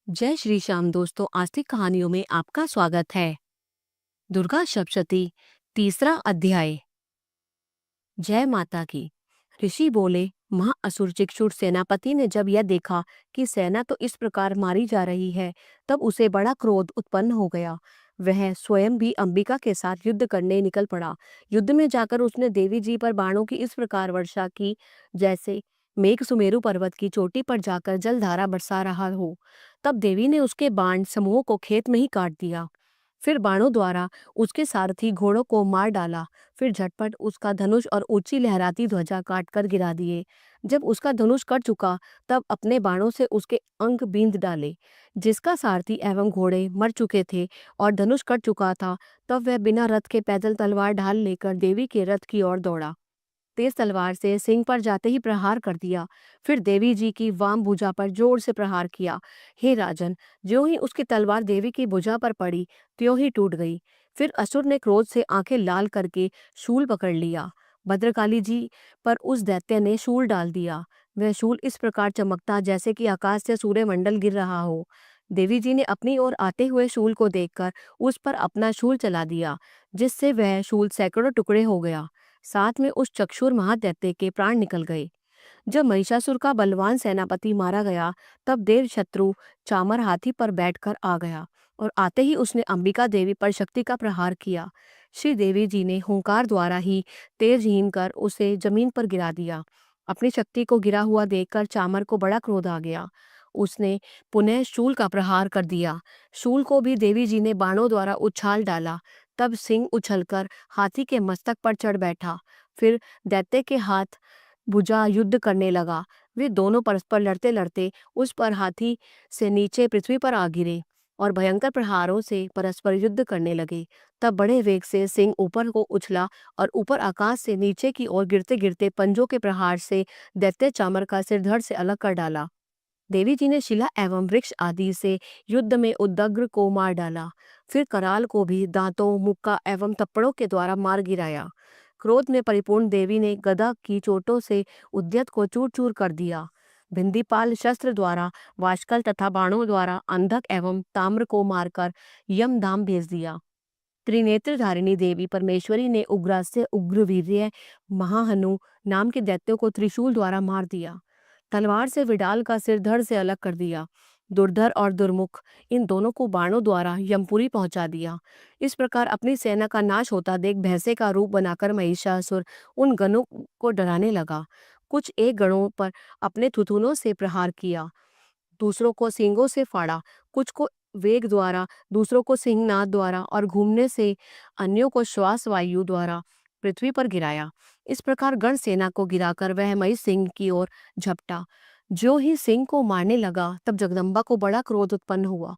जय श्री श्याम दोस्तों, आस्तिक कहानियों में आपका स्वागत है। दुर्गा सप्तशती, तीसरा अध्याय। जय माता की। ऋषि बोले, महाअसुर चिक्षुर सेनापति ने जब यह देखा कि सेना तो इस प्रकार मारी जा रही है, तब उसे बड़ा क्रोध उत्पन्न हो गया। वह स्वयं भी अंबिका के साथ युद्ध करने निकल पड़ा। युद्ध में जाकर उसने देवी जी पर बाणों की इस प्रकार वर्षा की जैसे मेघ सुमेरु पर्वत की चोटी पर जाकर जलधारा बरसा रहा हो। तब देवी ने उसके बाण समूह को खेत में ही काट दिया। फिर बाणों द्वारा उसके सारथी घोड़ों को मार डाला। फिर झटपट उसका धनुष और ऊंची लहराती ध्वजा काटकर गिरा दिए। जब उसका धनुष कट चुका, तब अपने बाणों से उसके अंक बींध डाले। जिसका सारथी एवं घोड़े मर चुके थे और धनुष कट चुका था, तब वह बिना रथ के पैदल तलवार ढाल लेकर देवी के रथ की ओर दौड़ा। तेज तलवार से सिंह पर जाते ही प्रहार कर दिया। फिर देवी जी की वाम भुजा पर जोर से प्रहार किया। हे राजन, ज्यों ही उसकी तलवार देवी की भुजा पर पड़ी, त्यों ही टूट गई। फिर असुर ने क्रोध से आंखें लाल करके शूल पकड़ लिया। भद्रकाली जी पर उस दैत्य ने शूल डाल दिया। वह शूल इस प्रकार चमकता जैसे कि आकाश से सूर्यमंडल गिर रहा हो। देवी जी ने अपनी ओर आते हुए शूल को देखकर उस पर अपना शूल चला दिया, जिससे वह शूल सैकड़ों टुकड़े हो गया। साथ में उस चक्षुर महादैत्य के प्राण निकल गए। जब महिषासुर का बलवान सेनापति मारा गया, तब देव शत्रु चामर हाथी पर बैठकर आ गया और आते ही उसने अंबिका देवी पर शक्ति का प्रहार किया। श्री देवी जी ने हुंकार द्वारा ही तेज हीन कर उसे जमीन पर गिरा दिया। अपनी शक्ति को गिरा हुआ देखकर चामर को बड़ा क्रोध आ गया। उसने पुनः शूल का प्रहार कर दिया। शूल को भी देवी जी ने बाणों द्वारा उछाल डाला। तब सिंह उछलकर हाथी के मस्तक पर चढ़ बैठा। फिर दैत्य के हाथ भुजा युद्ध करने लगा। वे दोनों परस्पर लड़ते लड़ते उस पर हाथी से नीचे पृथ्वी पर आ गिरे और भयंकर प्रहारों से परस्पर युद्ध करने लगे। तब बड़े वेग से सिंह ऊपर को उछला और ऊपर आकाश से नीचे की ओर गिरते गिरते पंजों के प्रहार से दैत्य चामर का सिर धड़ से अलग कर डाला। देवी जी ने शिला एवं वृक्ष आदि से युद्ध में उदग्र को मार डाला। फिर कराल को भी दांतों, मुक्का एवं थप्पड़ों के द्वारा मार गिराया। क्रोध में परिपूर्ण देवी ने गदा की चोटों से उद्यत को चूर चूर कर दिया। भिंदीपाल शस्त्र द्वारा, वाशकल तथा बाणों द्वारा अंधक एवं ताम्र को मारकर यमधाम भेज दिया। त्रिनेत्रधारिणी देवी परमेश्वरी ने उग्रास्य उग्रवीर्य महाहनु नाम के दैत्यों को त्रिशूल द्वारा मार दिया। तलवार से विडाल का सिर धड़ से अलग कर दिया। दुर्धर और दुर्मुख इन दोनों को बाणों द्वारा यमपुरी पहुंचा दिया। इस प्रकार अपनी सेना का नाश होता देख भैंसे का रूप बनाकर महिषासुर उन गणों को डराने लगा। कुछ एक गणों पर अपने थुथुनों से प्रहार किया, दूसरों को सींगों से फाड़ा, कुछ को वेग द्वारा, दूसरों को सिंहनाद द्वारा और घूमने से अन्यों को श्वास वायु द्वारा पृथ्वी पर गिराया। इस प्रकार गण सेना को गिराकर वह महिष सिंह की ओर झपटा। जो ही सिंह को मारने लगा, तब जगदम्बा को बड़ा क्रोध उत्पन्न हुआ।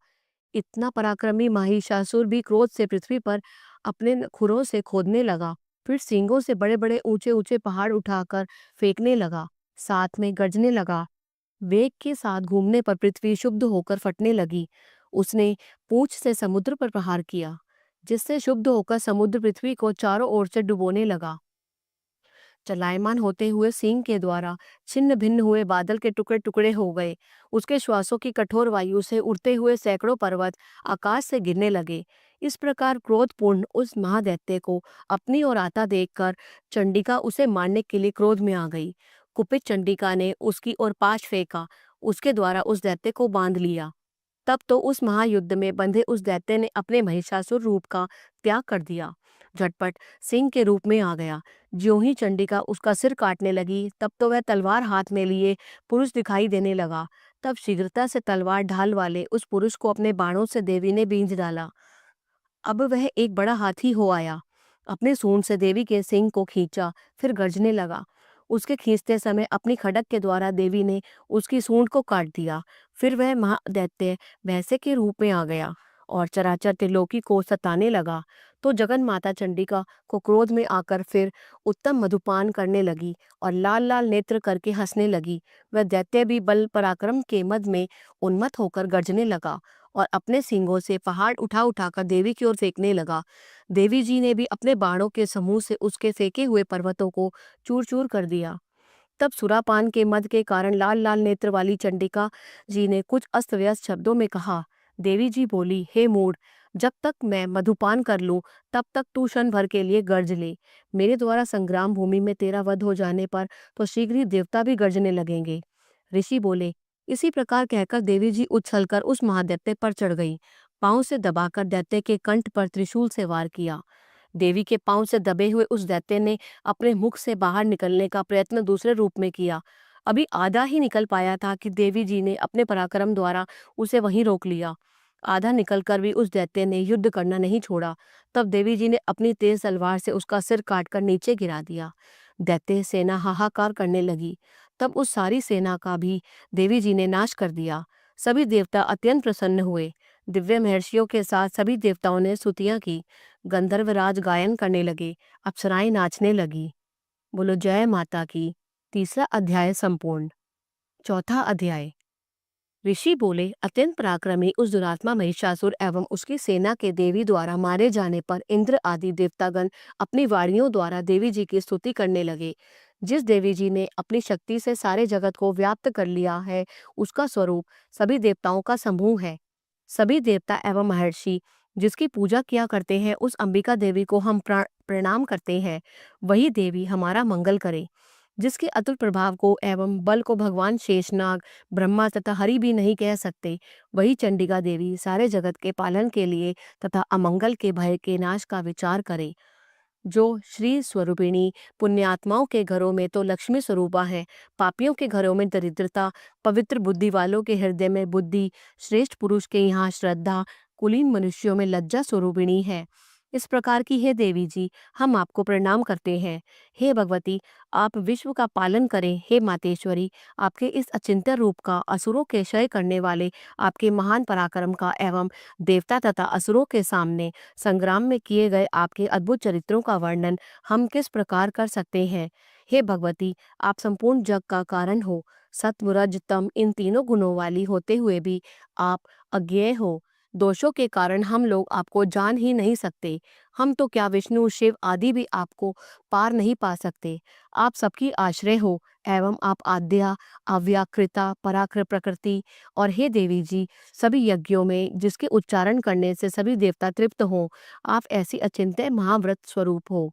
इतना पराक्रमी महिषासुर भी क्रोध से पृथ्वी पर अपने खुरों से खोदने लगा। फिर सींगों से बड़े बड़े ऊंचे ऊंचे पहाड़ उठाकर फेंकने लगा। साथ में गरजने लगा। वेग के साथ घूमने पर पृथ्वी शुद्ध होकर फटने लगी। उसने पूंछ से समुद्र पर प्रहार किया, जिससे शुद्ध होकर समुद्र पृथ्वी को चारों ओर से डुबोने लगा। चलायमान होते हुए सिंह के द्वारा छिन्न भिन्न हुए बादल के टुकड़े टुकड़े हो गए। उसके श्वासों की कठोर वायु से उड़ते हुए सैकड़ों पर्वत आकाश से गिरने लगे। इस प्रकार क्रोधपूर्ण उस महादैत्य को अपनी ओर आता देखकर चंडिका उसे मारने के लिए क्रोध में आ गई। कुपित चंडिका ने उसकी ओर पाश फेंका। उसके द्वारा उस दैत्य को बांध लिया। तब तो उस महायुद्ध में बंधे उस दैत्य ने अपने महिषासुर रूप का त्याग कर दिया। झटपट सिंह के रूप में आ गया। ज्यों ही चंडिका उसका सिर काटने लगी, तब तो वह तलवार हाथ में लिए पुरुष दिखाई देने लगा। तब शीघ्रता से तलवार ढाल वाले उस पुरुष को अपने बाणों से देवी ने बींध डाला। अब वह एक बड़ा हाथी हो आया। अपने सूंड से देवी के सिंह को खींचा, फिर गरजने लगा। उसके खींचते समय अपनी खड़क के द्वारा देवी ने उसकी सूंड को काट दिया। फिर वह महादैत्य भैंसे के रूप में आ गया और चराचर त्रिलोकी को सताने लगा। तो जगन माता चंडिका को क्रोध में आकर फिर उत्तम मधुपान करने लगी और लाल लाल नेत्र करके हंसने लगी। वह दैत्य भी बल पराक्रम के मद में उन्मत्त होकर गरजने लगा और अपने सींगों से पहाड़ उठा उठाकर देवी की ओर फेंकने लगा। देवी जी ने भी अपने बाणों के समूह से उसके फेंके हुए पर्वतों को चूर चूर कर दिया। तब सुरापान के मद के कारण लाल लाल नेत्र वाली चंडिका जी ने कुछ अस्त व्यस्त शब्दों में कहा। देवी जी बोली, हे मूढ़, जब तक मैं मधुपान कर लूं तब तक तू क्षण भर के लिए गर्ज ले। मेरे द्वारा संग्राम भूमि में तेरा वध हो जाने पर तो शीघ्र ही देवता भी गर्जने लगेंगे। ऋषि बोले। इसी प्रकार कहकर देवी जी उछलकर उस महादैत्य पर चढ़ गई। पांव से दबाकर दैत्य के कंठ पर त्रिशूल से वार किया। देवी के पांव से दबे हुए उस दैत्य ने अपने मुख से बाहर निकलने का प्रयत्न दूसरे रूप में किया। अभी आधा ही निकल पाया था कि देवी जी ने अपने पराक्रम द्वारा उसे वहीं रोक लिया। आधा निकलकर भी उस दैत्य ने युद्ध करना नहीं छोड़ा। तब देवी जी ने अपनी तेज तलवार से उसका सिर काटकर नीचे गिरा दिया। दैत्य सेना हाहाकार करने लगी। तब उस सारी सेना का भी देवी जी ने नाश कर दिया। सभी देवता अत्यंत प्रसन्न हुए। दिव्य महर्षियों के साथ सभी देवताओं ने स्तुतियां की। गंधर्वराज गायन करने लगे, अप्सराएं नाचने लगी। बोलो जय माता की। तीसरा अध्याय संपूर्ण। चौथा अध्याय। ऋषि बोले, अत्यंत पराक्रमी उस दुरात्मा महिषासुर एवं उसकी सेना के देवी द्वारा मारे जाने पर इंद्र आदि देवतागण अपनी वाणियों द्वारा देवी जी की स्तुति करने लगे। जिस देवी जी ने अपनी शक्ति से सारे जगत को व्याप्त कर लिया है, उसका स्वरूप सभी देवताओं का समूह है। सभी देवता एवं महर्षि जिसकी पूजा किया करते हैं, उस अंबिका देवी को हम प्रणाम करते हैं। वही देवी हमारा मंगल करे। जिसके अतुल प्रभाव को एवं बल को भगवान शेषनाग, ब्रह्मा तथा हरि भी नहीं कह सकते, वही चंडिका देवी सारे जगत के पालन के लिए तथा अमंगल के भय के नाश का विचार करे। जो श्री स्वरूपिणी पुण्यात्माओं के घरों में तो लक्ष्मी स्वरूपा है, पापियों के घरों में दरिद्रता, पवित्र बुद्धि वालों के हृदय में बुद्धि, श्रेष्ठ पुरुष के यहाँ श्रद्धा, कुलीन मनुष्यों में लज्जा स्वरूपिणी है। इस प्रकार की हे देवी जी, हम आपको प्रणाम करते हैं। हे भगवती, आप विश्व का पालन करें। हे मातेश्वरी, आपके इस अचिंत्य रूप का, असुरों के क्षय करने वाले आपके महान पराक्रम का एवं देवता तथा असुरों के सामने संग्राम में किए गए आपके अद्भुत चरित्रों का वर्णन हम किस प्रकार कर सकते हैं। हे भगवती, आप संपूर्ण जग का कारण हो। सत्व रज तम इन तीनों गुणों वाली होते हुए भी आप अज्ञेय हो। दोषों के कारण हम लोग आपको जान ही नहीं सकते। हम तो क्या विष्णु शिव आदि भी आपको पार नहीं पा सकते। आप सबकी आश्रय हो एवं आप आद्या, अव्याकृता, पराकृत प्रकृति और हे देवी जी, सभी यज्ञों में जिसके उच्चारण करने से सभी देवता तृप्त हों, आप ऐसी अचिंत्य महाव्रत स्वरूप हो।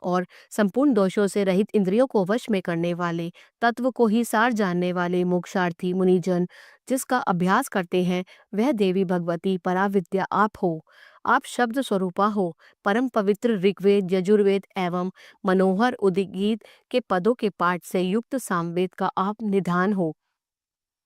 और संपूर्ण दोषों से रहित इंद्रियों को वश में करने वाले, तत्व को ही सार जानने वाले मोक्षार्थी मुनिजन जिसका अभ्यास करते हैं, वह देवी भगवती पराविद्या आप हो। आप शब्द स्वरूपा हो। परम पवित्र ऋग्वेद, यजुर्वेद एवं मनोहर उद्गीत के पदों के पाठ से युक्त सामवेद का आप निधान हो।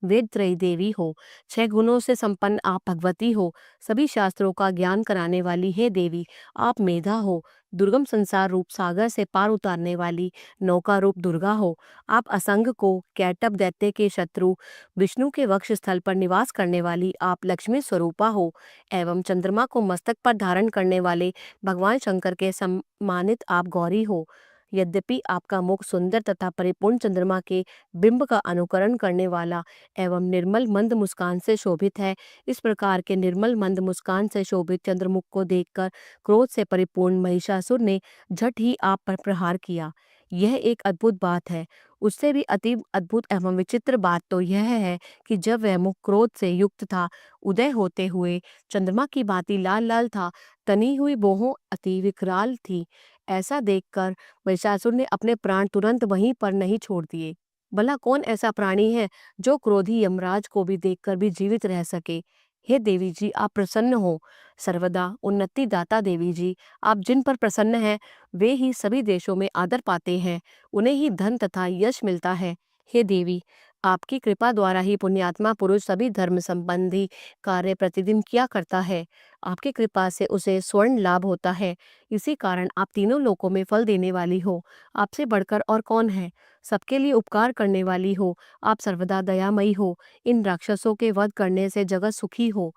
वेद त्रयी देवी हो। 6 गुणों से संपन्न आप भगवती हो। सभी शास्त्रों का ज्ञान कराने वाली हे देवी, आप मेधा हो। दुर्गम संसार रूप सागर से पार उतारने वाली नौका रूप दुर्गा हो। आप असंग को, कैटब दैत्य के शत्रु विष्णु के वक्ष स्थल पर निवास करने वाली आप लक्ष्मी स्वरूपा हो एवं चंद्रमा को मस्तक पर धारण करने वाले भगवान शंकर के सम्मानित आप गौरी हो। यद्यपि आपका मुख सुंदर तथा परिपूर्ण चंद्रमा के बिंब का अनुकरण करने वाला एवं निर्मल मंद मुस्कान से शोभित है, इस प्रकार के निर्मल मंद मुस्कान से शोभित चंद्रमुख को देखकर क्रोध से परिपूर्ण महिषासुर ने झट ही आप पर प्रहार किया। यह एक अद्भुत बात है। उससे भी अति अद्भुत एवं विचित्र बात तो यह है कि जब वह मुख क्रोध से युक्त था, उदय होते हुए चंद्रमा की भांति लाल लाल था, तनी हुई बोहों अति विकराल थी। ऐसा देखकर महिषासुर ने अपने प्राण तुरंत वहीं पर नहीं छोड़ दिए। भला कौन ऐसा प्राणी है जो क्रोधी यमराज को भी देखकर भी जीवित रह सके। हे देवी जी, आप प्रसन्न हो। सर्वदा उन्नति दाता देवी जी, आप जिन पर प्रसन्न हैं, वे ही सभी देशों में आदर पाते हैं, उन्हें ही धन तथा यश मिलता है। हे देवी, आपकी कृपा द्वारा ही पुण्यात्मा पुरुष सभी धर्म संबंधी कार्य प्रतिदिन किया करता है। आपकी कृपा से उसे स्वर्ण लाभ होता है। इसी कारण आप तीनों लोकों में फल देने वाली हो। आपसे बढ़कर और कौन है। सबके लिए उपकार करने वाली हो। आप सर्वदा दयामयी हो। इन राक्षसों के वध करने से जगत सुखी हो।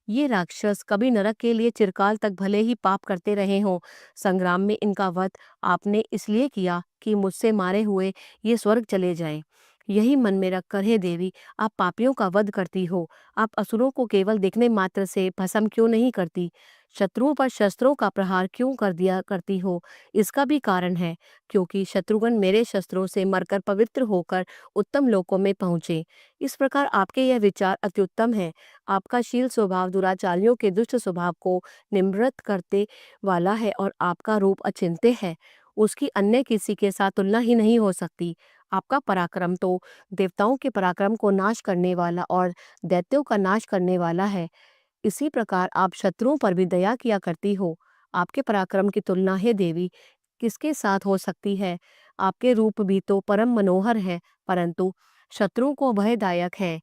ये राक्षस कभी नरक के लिए चिरकाल तक भले ही पाप करते रहे हों, संग्राम में इनका वध आपने इसलिए किया कि मुझसे मारे हुए ये स्वर्ग चले जाएं। यही मन में रखकर हे देवी, आप पापियों का वध करती हो। आप असुरों को केवल देखने मात्र से भस्म क्यों नहीं करती? शत्रुओं पर शस्त्रों का प्रहार क्यों कर दिया करती हो? इसका भी कारण है, क्योंकि शत्रुघ्न मेरे शस्त्रों से मरकर पवित्र होकर उत्तम लोकों में पहुँचे। इस प्रकार आपके यह विचार अत्युत्तम है। आपका शील स्वभाव दुराचारियों के दुष्ट स्वभाव को निवृत्त करते वाला है और आपका रूप अचिंत्य है। उसकी अन्य किसी के साथ तुलना ही नहीं हो सकती। आपका पराक्रम तो देवताओं के पराक्रम को नाश करने वाला और दैत्यों का नाश करने वाला है। इसी प्रकार आप शत्रुओं पर भी दया किया करती हो। आपके पराक्रम की तुलना हे देवी किसके साथ हो सकती है? आपके रूप भी तो परम मनोहर है, परंतु शत्रुओं को भयदायक है।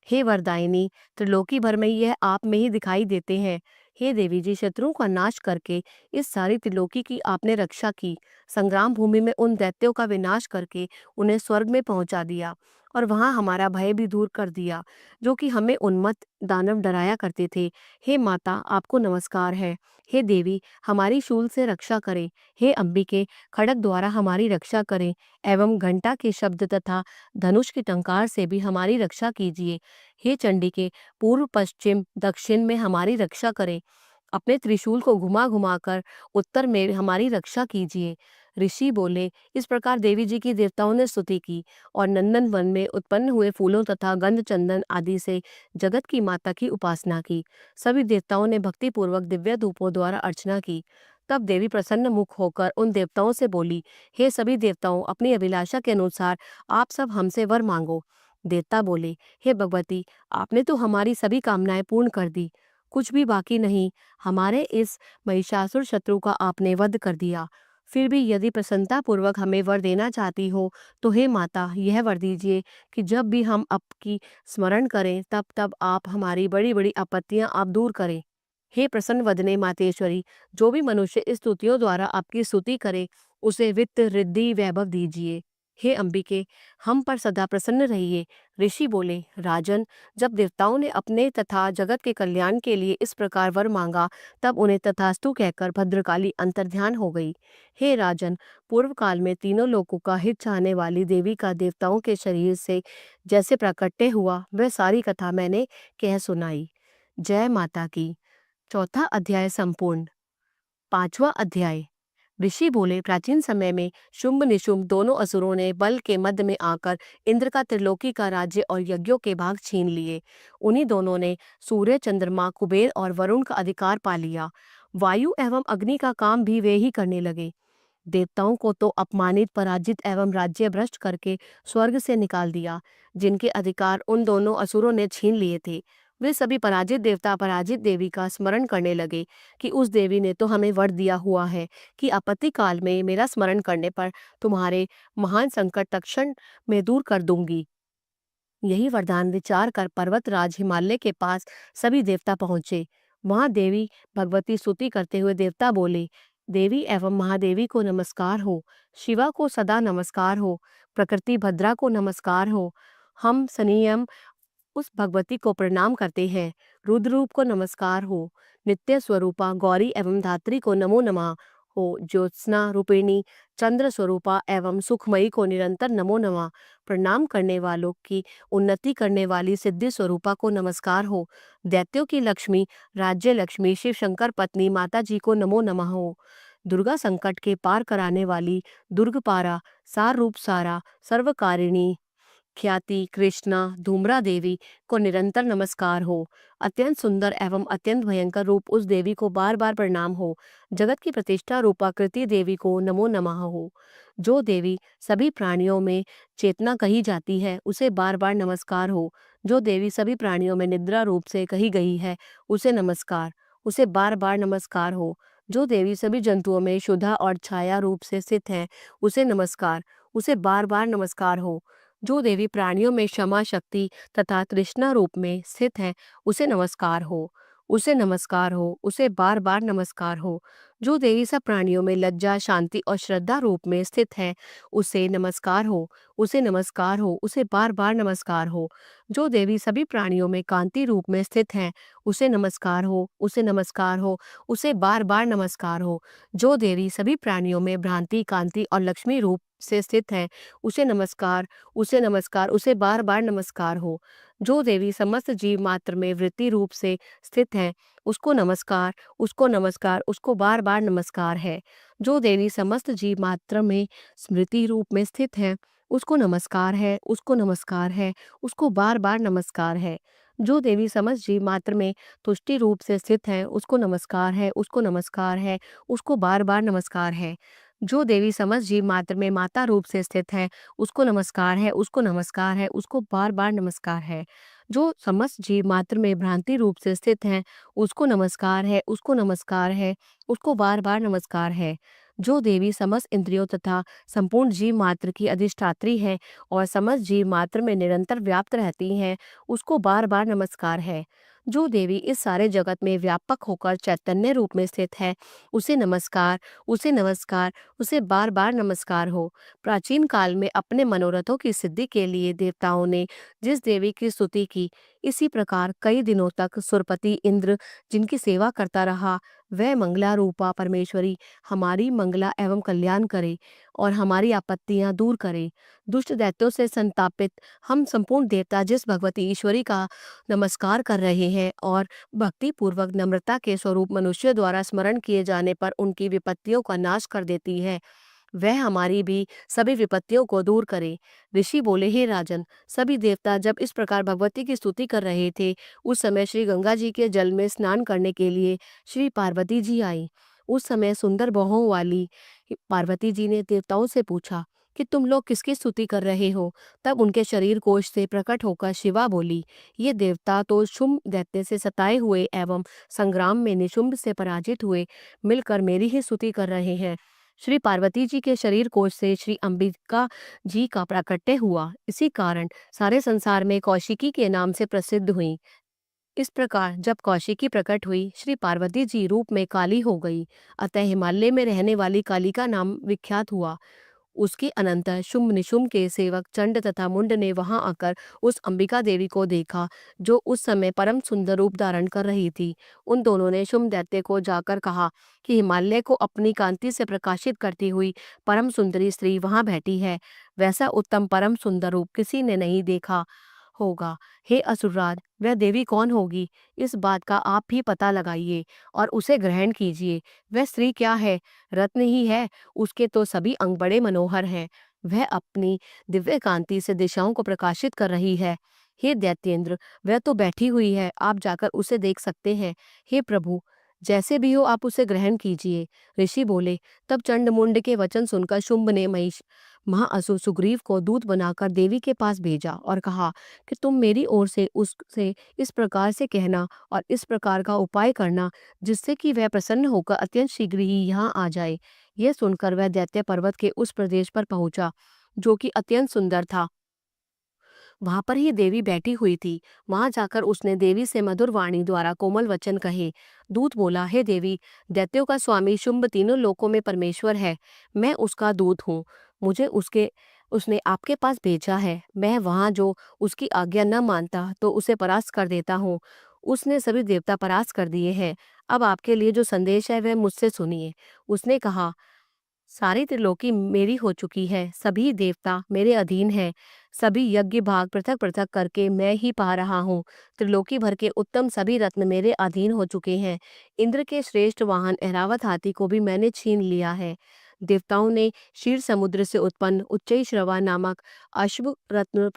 हे वरदायिनी, त्रिलोकी भर में यह आप में ही दिखाई देते हैं। हे देवी जी, शत्रुओं का नाश करके इस सारी त्रिलोकी की आपने रक्षा की। संग्राम भूमि में उन दैत्यों का विनाश करके उन्हें स्वर्ग में पहुंचा दिया और वहां हमारा भय भी दूर कर दिया, जो कि हमें उन्मत्त दानव डराया करते थे। हे माता, आपको नमस्कार है। हे देवी, हमारी शूल से रक्षा करें। हे अंबिके, खड़ग द्वारा हमारी रक्षा करें एवं घंटा के शब्द तथा धनुष की टंकार से भी हमारी रक्षा कीजिए। हे चंडिके, पूर्व पश्चिम दक्षिण में हमारी रक्षा करें। अपने त्रिशूल को घुमा घुमा कर उत्तर में हमारी रक्षा कीजिए। ऋषि बोले। इस प्रकार देवी जी की देवताओं ने स्तुति की और नंदन वन में उत्पन्न हुए फूलों तथा गंध चंदन आदि से जगत की माता की उपासना की। सभी देवताओं ने भक्ति पूर्वक दिव्य धूपों द्वारा अर्चना की। तब देवी प्रसन्न मुख होकर उन देवताओं से बोली, हे सभी देवताओं, अपनी अभिलाषा के अनुसार आप सब हमसे वर मांगो। देवता बोले, हे भगवती, आपने तो हमारी सभी कामनाएं पूर्ण कर दी। कुछ भी बाकी नहीं। हमारे इस महिषासुर शत्रु का आपने वध कर दिया। फिर भी यदि प्रसन्नता पूर्वक हमें वर देना चाहती हो तो हे माता, यह वर दीजिए कि जब भी हम आपकी स्मरण करें तब तब आप हमारी बड़ी बड़ी आपत्तियां आप दूर करें। हे प्रसन्न वदने मातेश्वरी, जो भी मनुष्य इस स्तुतियों द्वारा आपकी स्तुति करे उसे वित्त रिद्धि वैभव दीजिए। हे अंबिके, हम पर सदा प्रसन्न रहिए। ऋषि बोले, राजन, जब देवताओं ने अपने तथा जगत के कल्याण के लिए इस प्रकार वर मांगा तब उन्हें तथास्तु कहकर भद्रकाली अंतर्ध्यान हो गई। हे राजन, पूर्व काल में तीनों लोकों का हित चाहने वाली देवी का देवताओं के शरीर से जैसे प्राकट्य हुआ वह सारी कथा मैंने कह सुनाई। जय माता की। चौथा अध्याय संपूर्ण। पांचवा अध्याय। ऋषि बोले, प्राचीन समय में शुंभ निशुंभ दोनों असुरों ने बल के मध्य में आकर इंद्र का त्रिलोकी का राज्य और यज्ञों के भाग छीन लिए। उन्हीं दोनों ने सूर्य, चंद्रमा, कुबेर और वरुण का अधिकार पा लिया। वायु एवं अग्नि का काम भी वे ही करने लगे। देवताओं को तो अपमानित, पराजित एवं राज्य भ्रष्ट करके स्वर्ग से निकाल दिया, जिनके अधिकार उन दोनों असुरों ने छीन लिए थे। वे सभी पराजित देवता पराजित देवी का स्मरण करने लगे कि उस देवी ने तो हमें वर दिया हुआ है कि आपत्ति काल में मेरा स्मरण करने पर तुम्हारे महान संकट तत्क्षण में दूर कर दूंगी। यही वरदान विचार कर पर्वतराज हिमालय के पास सभी देवता पहुंचे। वहां देवी भगवती स्तुति करते हुए देवता बोले, देवी एवं महादेवी को नमस्कार हो। शिवा को सदा नमस्कार हो। प्रकृति भद्रा को नमस्कार हो। हम संयम उस भगवती को प्रणाम करते हैं। रुद्र रूप को नमस्कार हो। नित्य स्वरूपा गौरी एवं धात्री को नमो नमः हो। ज्योत्सना रूपिणी चंद्र स्वरूपा एवं सुखमयी को निरंतर नमो नमः। प्रणाम करने वालों की उन्नति करने वाली सिद्धि स्वरूपा को नमस्कार हो। दैत्यों की लक्ष्मी राज्य लक्ष्मी शिव शंकर पत्नी माता जी को नमो नमः हो। दुर्गा संकट के पार कराने वाली दुर्गपारा सार रूप सारा सर्वकारिणी ख्याति कृष्णा धूम्रा देवी को निरंतर नमस्कार हो। अत्यंत सुंदर एवं अत्यंत भयंकर रूप उस देवी को बार बार प्रणाम हो। जगत की प्रतिष्ठा रूपाकृति देवी को नमो नमः हो। जो देवी सभी प्राणियों में चेतना कही जाती है उसे बार बार नमस्कार हो। जो देवी सभी प्राणियों में निद्रा रूप से कही गई है उसे नमस्कार, उसे बार बार नमस्कार हो। जो देवी सभी जंतुओं में शुद्धा और छाया रूप से स्थित है उसे नमस्कार, उसे बार बार नमस्कार हो। जो देवी प्राणियों में क्षमा शक्ति तथा तृष्णा रूप में स्थित है उसे नमस्कार हो, उसे नमस्कार हो, उसे बार बार नमस्कार हो। जो देवी सब प्राणियों में लज्जा, शांति और श्रद्धा रूप में स्थित है, उसे नमस्कार हो, उसे नमस्कार हो, उसे बार बार नमस्कार हो। जो देवी सभी प्राणियों में कांति रूप में स्थित है, उसे नमस्कार हो, उसे नमस्कार हो, उसे बार बार नमस्कार हो। जो देवी सभी प्राणियों में भ्रांति, कांति और लक्ष्मी रूप से स्थित है, उसे नमस्कार, उसे नमस्कार, उसे बार बार नमस्कार हो। जो देवी समस्त जीव मात्र में वृत्ति रूप से स्थित है, उसको नमस्कार, उसको नमस्कार, उसको बार बार नमस्कार है। जो देवी समस्त जीव मात्र में स्मृति रूप में स्थित है, उसको नमस्कार है, उसको नमस्कार है, उसको बार बार नमस्कार है। जो देवी समस्त जीव मात्र में तुष्टि रूप से स्थित है, उसको नमस्कार है, उसको नमस्कार है, उसको बार बार नमस्कार है। जो देवी समस्त जीव मात्र में माता रूप से स्थित है, उसको नमस्कार है, उसको नमस्कार है, उसको बार बार नमस्कार है। जो समस्त जीव मात्र में भ्रांति रूप से स्थित है, उसको नमस्कार है, उसको नमस्कार है, उसको बार बार नमस्कार है। जो देवी समस्त इंद्रियों तथा संपूर्ण जीव मात्र की अधिष्ठात्री है और समस्त जीव मात्र में निरंतर व्याप्त रहती हैं, उसको बार बार नमस्कार है। जो देवी इस सारे जगत में व्यापक होकर चैतन्य रूप में स्थित है, उसे नमस्कार, उसे नमस्कार, उसे बार बार नमस्कार हो। प्राचीन काल में अपने मनोरथों की सिद्धि के लिए देवताओं ने जिस देवी की स्तुति की, इसी प्रकार कई दिनों तक सुरपति इंद्र जिनकी सेवा करता रहा, वह मंगला रूपा परमेश्वरी हमारी मंगला एवं कल्याण करे और हमारी आपत्तियां दूर करे। दुष्ट दैत्यों से संतापित हम संपूर्ण देवता जिस भगवती ईश्वरी का नमस्कार कर रहे हैं और भक्ति पूर्वक नम्रता के स्वरूप मनुष्य द्वारा स्मरण किए जाने पर उनकी विपत्तियों का नाश कर देती है, वह हमारी भी सभी विपत्तियों को दूर करे। ऋषि बोले, हे राजन, सभी देवता जब इस प्रकार भगवती की स्तुति कर रहे थे, उस समय श्री गंगा जी के जल में स्नान करने के लिए श्री पार्वती जी आई। उस समय सुंदर बाहों वाली पार्वती जी ने देवताओं से पूछा कि तुम लोग किसकी स्तुति कर रहे हो। तब उनके शरीर कोश से प्रकट होकर शिवा बोली, ये देवता तो शुंभ दैत्य से सताए हुए एवं संग्राम में निशुंभ से पराजित हुए मिलकर मेरी ही स्तुति कर रहे हैं। श्री पार्वती जी के शरीर कोश से श्री अंबिका जी का प्राकट्य हुआ। इसी कारण सारे संसार में कौशिकी के नाम से प्रसिद्ध हुई। इस प्रकार जब कौशिकी प्रकट हुई, श्री पार्वती जी रूप में काली हो गई, अतः हिमालय में रहने वाली काली का नाम विख्यात हुआ। उसके अनंतर शुंभ निशुंभ के सेवक चंड तथा मुंड ने वहां आकर उस अंबिका देवी को देखा, जो उस समय परम सुंदर रूप धारण कर रही थी। उन दोनों ने शुंभ दैत्य को जाकर कहा कि हिमालय को अपनी कांति से प्रकाशित करती हुई परम सुंदरी स्त्री वहां बैठी है। वैसा उत्तम परम सुंदर रूप किसी ने नहीं देखा होगा। हे असुरराज, वह देवी कौन होगी? इस बात का आप भी पता लगाइए और उसे ग्रहण कीजिए। वह स्त्री क्या है? रत्न ही है। उसके तो सभी अंग बड़े मनोहर हैं। वह अपनी दिव्य कांति से दिशाओं को प्रकाशित कर रही है। हे दैत्येंद्र, वह तो बैठी हुई है, आप जाकर उसे देख सकते हैं। हे प्रभु, जैसे भी हो आप उसे ग्रहण कीजिए। ऋषि बोले। तब चंड मुंड के वचन सुनकर शुंभ ने महिष महाअसुर सुग्रीव को दूत बनाकर देवी के पास भेजा और कहा कि तुम मेरी ओर से उससे इस प्रकार से कहना और इस प्रकार का उपाय करना, जिससे कि वह प्रसन्न होकर अत्यंत शीघ्र ही यहाँ आ जाए। यह सुनकर वह दैत्य पर्वत के उस प्रदेश पर पहुंचा जो कि अत्यंत सुंदर था। वहां पर ही देवी बैठी हुई थी। वहां जाकर उसने देवी से मधुर वाणी द्वारा कोमल वचन कहे। दूत बोला, हे देवी, दैत्यों का स्वामी शुंभ तीनों लोकों में परमेश्वर है। मैं उसका दूत हूँ। मुझे उसने आपके पास भेजा है। मैं वहां जो उसकी आज्ञा न मानता तो उसे परास्त कर देता हूँ। उसने सभी देवता परास्त कर दिए हैं। अब आपके लिए जो संदेश है वह मुझसे सुनिए। उसने कहा, सारी त्रिलोकी मेरी हो चुकी है, सभी देवता मेरे अधीन हैं, सभी यज्ञ भाग पृथक पृथक करके मैं ही पा रहा हूँ। त्रिलोकी भर के उत्तम सभी रत्न मेरे अधीन हो चुके हैं। इंद्र के श्रेष्ठ वाहन ऐरावत हाथी को भी मैंने छीन लिया है। देवताओं ने क्षीर समुद्र से उत्पन्न उच्चई श्रवा नामक अश्व रत्न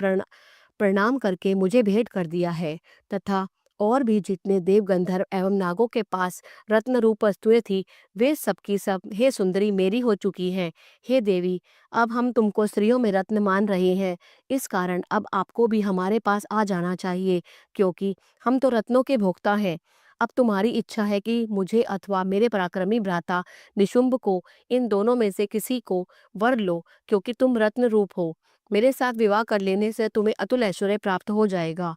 प्रणाम करके मुझे भेंट कर दिया है, तथा और भी जितने देव गंधर्व एवं नागों के पास रत्न रूप वस्तुएं थी, वे सब की सब हे सुंदरी मेरी हो चुकी हैं। हे देवी, अब हम तुमको स्त्रियों में रत्न मान रहे हैं, इस कारण अब आपको भी हमारे पास आ जाना चाहिए, क्योंकि हम तो रत्नों के भोक्ता हैं। अब तुम्हारी इच्छा है कि मुझे अथवा मेरे पराक्रमी भ्राता निशुंभ को, इन दोनों में से किसी को वर लो, क्योंकि तुम रत्न रूप हो। मेरे साथ विवाह कर लेने से तुम्हें अतुल ऐश्वर्य प्राप्त हो जाएगा।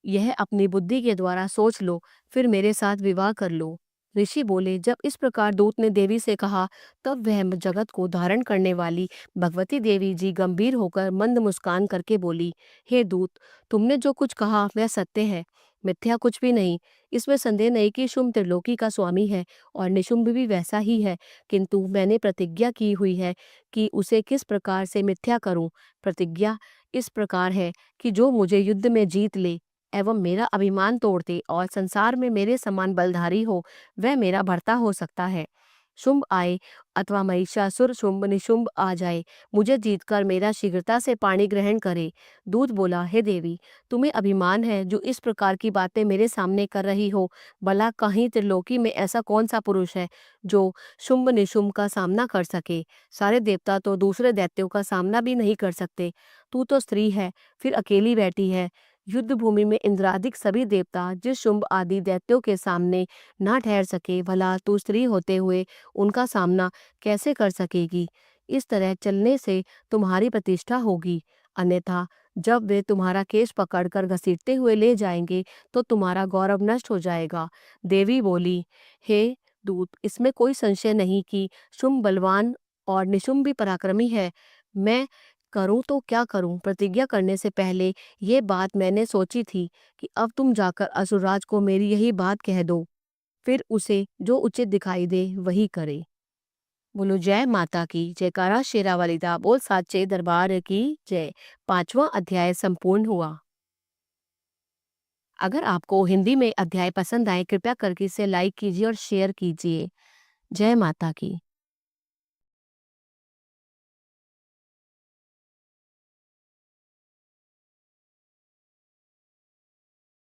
यह अपनी बुद्धि के द्वारा सोच लो, फिर मेरे साथ विवाह कर लो। ऋषि बोले, जब इस प्रकार दूत ने देवी से कहा, तब वह जगत को धारण करने वाली भगवती देवी जी गंभीर होकर मंद मुस्कान करके बोली, हे दूत, तुमने जो कुछ कहा वह सत्य है, मिथ्या कुछ भी नहीं। इसमें संदेह नहीं कि शुंभ त्रिलोकी का स्वामी है और निशुंभ भी वैसा ही है, किंतु मैंने प्रतिज्ञा की हुई है कि उसे किस प्रकार से मिथ्या करूं। प्रतिज्ञा इस प्रकार है कि जो मुझे युद्ध में जीत ले एवं मेरा अभिमान तोड़ दे और संसार में मेरे समान बलधारी हो, वह मेरा भर्ता हो सकता है। शुंभ आए अथवा महिषासुर शुंभ निशुंभ आ जाए, मुझे जीतकर मेरा शीघ्रता से पाणी ग्रहण करे। दूत बोला, हे देवी, तुम्हें अभिमान है जो इस प्रकार की बातें मेरे सामने कर रही हो। भला कहीं त्रिलोकी में ऐसा कौन सा पुरुष है जो शुंभ निशुंभ का सामना कर सके। सारे देवता तो दूसरे दैत्यों का सामना भी नहीं कर सकते। तू तो स्त्री है, फिर अकेली बैठी है। युद्ध भूमि में इंद्रादिक सभी देवता जिस शुंभ आदि दैत्यों के सामने ना ठहर सके, भला तू स्त्री होते हुए उनका सामना कैसे कर सकेगी। इस तरह चलने से तुम्हारी प्रतिष्ठा होगी, अन्यथा जब वे तुम्हारा केश पकड़कर घसीटते हुए ले जाएंगे तो तुम्हारा गौरव नष्ट हो जाएगा। देवी बोली, हे दूत, इसमें कोई संशय नहीं कि शुंभ बलवान और निशुंभ भी पराक्रमी है। मैं करूं तो क्या करूं, प्रतिज्ञा करने से पहले ये बात मैंने सोची थी कि अब तुम जाकर असुरराज को मेरी यही बात कह दो, फिर उसे जो उचित दिखाई दे वही करे। बोलो जय माता की। जयकारा शेरावाली दा बोल साचे दरबार की जय। 5वां अध्याय संपूर्ण हुआ। अगर आपको हिंदी में अध्याय पसंद आए, कृपया करके इसे लाइक कीजिए और शेयर कीजिए। जय माता की।